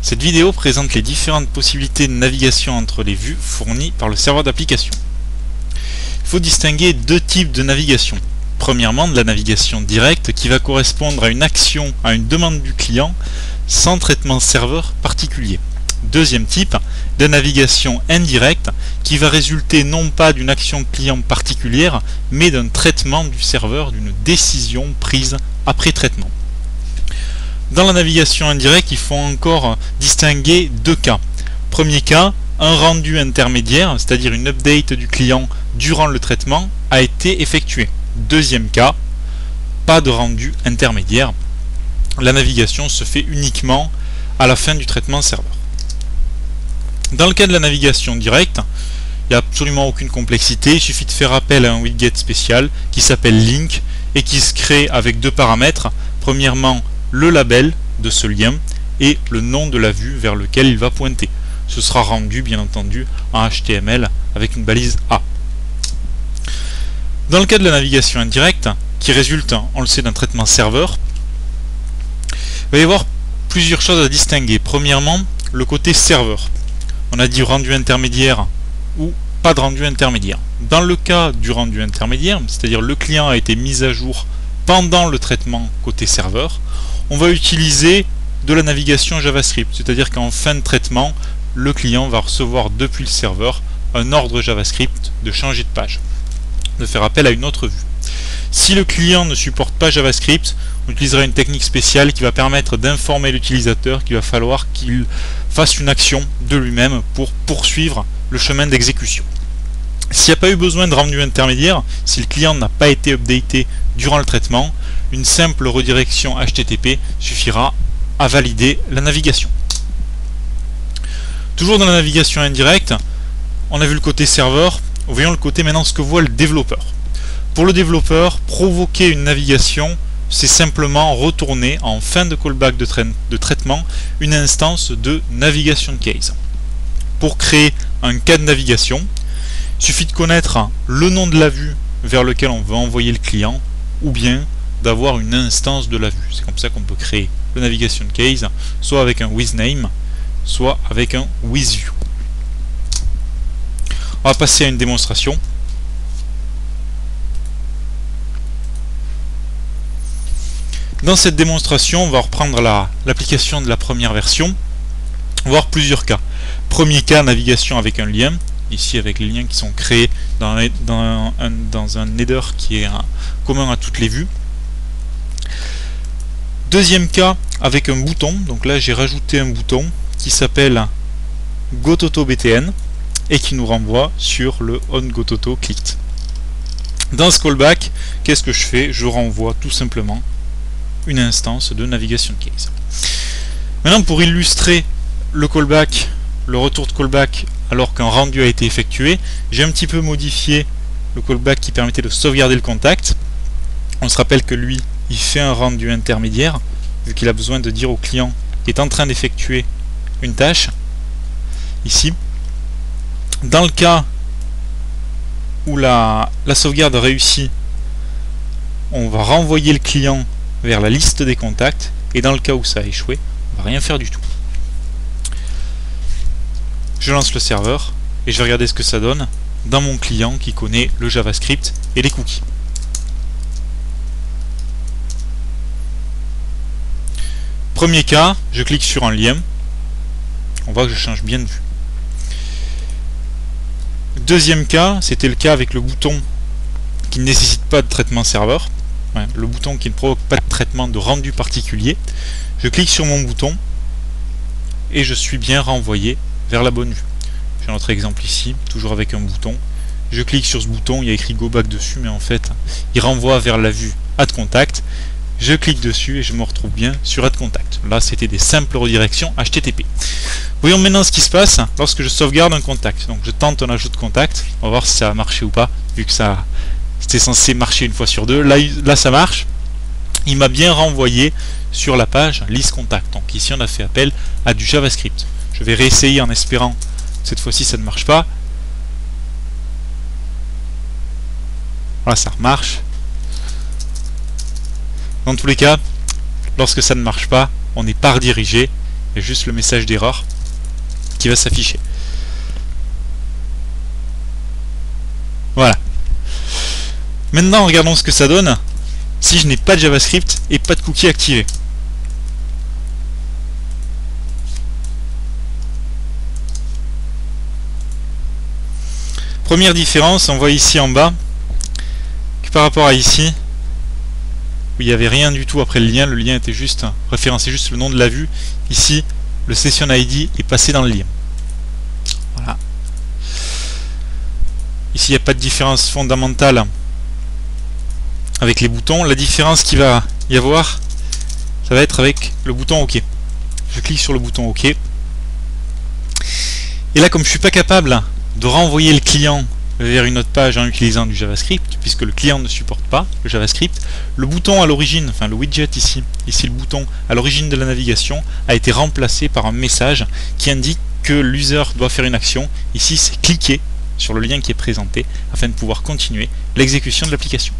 Cette vidéo présente les différentes possibilités de navigation entre les vues fournies par le serveur d'application. Il faut distinguer deux types de navigation. Premièrement, de la navigation directe qui va correspondre à une action, à une demande du client, sans traitement serveur particulier. Deuxième type, de navigation indirecte qui va résulter non pas d'une action client particulière, mais d'un traitement du serveur, d'une décision prise après traitement. Dans la navigation indirecte, il faut encore distinguer deux cas. Premier cas, un rendu intermédiaire, c'est-à-dire une update du client durant le traitement, a été effectué. Deuxième cas, pas de rendu intermédiaire. La navigation se fait uniquement à la fin du traitement serveur. Dans le cas de la navigation directe, il n'y a absolument aucune complexité, il suffit de faire appel à un widget spécial qui s'appelle Link et qui se crée avec deux paramètres. Premièrement, le label de ce lien et le nom de la vue vers lequel il va pointer. Ce sera rendu bien entendu en HTML avec une balise A. Dans le cas de la navigation indirecte, qui résulte, on le sait, d'un traitement serveur, il va y avoir plusieurs choses à distinguer. Premièrement, le côté serveur. On a dit rendu intermédiaire ou pas de rendu intermédiaire. Dans le cas du rendu intermédiaire, c'est-à-dire le client a été mis à jour pendant le traitement côté serveur, on va utiliser de la navigation JavaScript, c'est-à-dire qu'en fin de traitement, le client va recevoir depuis le serveur un ordre JavaScript de changer de page, de faire appel à une autre vue. Si le client ne supporte pas JavaScript, on utilisera une technique spéciale qui va permettre d'informer l'utilisateur qu'il va falloir qu'il fasse une action de lui-même pour poursuivre le chemin d'exécution. S'il n'y a pas eu besoin de rendu intermédiaire, si le client n'a pas été updaté durant le traitement, une simple redirection HTTP suffira à valider la navigation. Toujours dans la navigation indirecte, on a vu le côté serveur, voyons le côté maintenant ce que voit le développeur. Pour le développeur, provoquer une navigation, c'est simplement retourner en fin de callback de traitement une instance de navigation case. Pour créer un cas de navigation, il suffit de connaître le nom de la vue vers lequel on veut envoyer le client ou bien d'avoir une instance de la vue. C'est comme ça qu'on peut créer le navigation case, soit avec un withName, soit avec un withView. On va passer à une démonstration. Dans cette démonstration, on va reprendre l'application de la première version, voir plusieurs cas. Premier cas, navigation avec un lien, ici avec les liens qui sont créés dans un header qui est commun à toutes les vues. Deuxième cas, avec un bouton, donc là j'ai rajouté un bouton qui s'appelle GoTotoBTN et qui nous renvoie sur le onGoToto-clicked. Dans ce callback, qu'est-ce que je fais? Je renvoie tout simplement une instance de navigation case. Maintenant, pour illustrer le callback, le retour de callback alors qu'un rendu a été effectué, j'ai un petit peu modifié le callback qui permettait de sauvegarder le contact. On se rappelle que lui, il fait un rendu intermédiaire, vu qu'il a besoin de dire au client qu'il est en train d'effectuer une tâche, ici. Dans le cas où la sauvegarde réussit, on va renvoyer le client vers la liste des contacts, et dans le cas où ça a échoué, on va rien faire du tout. Je lance le serveur et je vais regarder ce que ça donne dans mon client qui connaît le JavaScript et les cookies. Premier cas, je clique sur un lien, on voit que je change bien de vue. Deuxième cas, c'était le cas avec le bouton qui ne nécessite pas de traitement serveur. Le bouton qui ne provoque pas de traitement de rendu particulier. Je clique sur mon bouton et je suis bien renvoyé vers la bonne vue. J'ai un autre exemple ici, toujours avec un bouton. Je clique sur ce bouton, il y a écrit Go Back dessus, mais en fait, il renvoie vers la vue Add Contact. Je clique dessus et je me retrouve bien sur Add Contact. Là, c'était des simples redirections HTTP. Voyons maintenant ce qui se passe lorsque je sauvegarde un contact. Donc, je tente un ajout de contact. On va voir si ça a marché ou pas, vu que c'était censé marcher une fois sur deux. Là, ça marche. Il m'a bien renvoyé sur la page List Contact. Donc ici, on a fait appel à du JavaScript. Je vais réessayer en espérant que cette fois-ci, ça ne marche pas. Voilà, ça marche. Dans tous les cas, lorsque ça ne marche pas, on n'est pas redirigé Il y a juste le message d'erreur qui va s'afficher. Voilà. Maintenant, regardons ce que ça donne si je n'ai pas de JavaScript et pas de cookies activés. Première différence, on voit ici en bas que par rapport à ici, où il n'y avait rien du tout après le lien était juste référencé juste le nom de la vue. Ici, le session ID est passé dans le lien. Voilà. Ici, il n'y a pas de différence fondamentale avec les boutons. La différence qu'il va y avoir, ça va être avec le bouton OK. Je clique sur le bouton OK. Et là, comme je ne suis pas capable de renvoyer le client vers une autre page en utilisant du JavaScript, puisque le client ne supporte pas le JavaScript, le bouton à l'origine, enfin le widget ici le bouton à l'origine de la navigation, a été remplacé par un message qui indique que l'user doit faire une action. Ici, c'est cliquer sur le lien qui est présenté afin de pouvoir continuer l'exécution de l'application.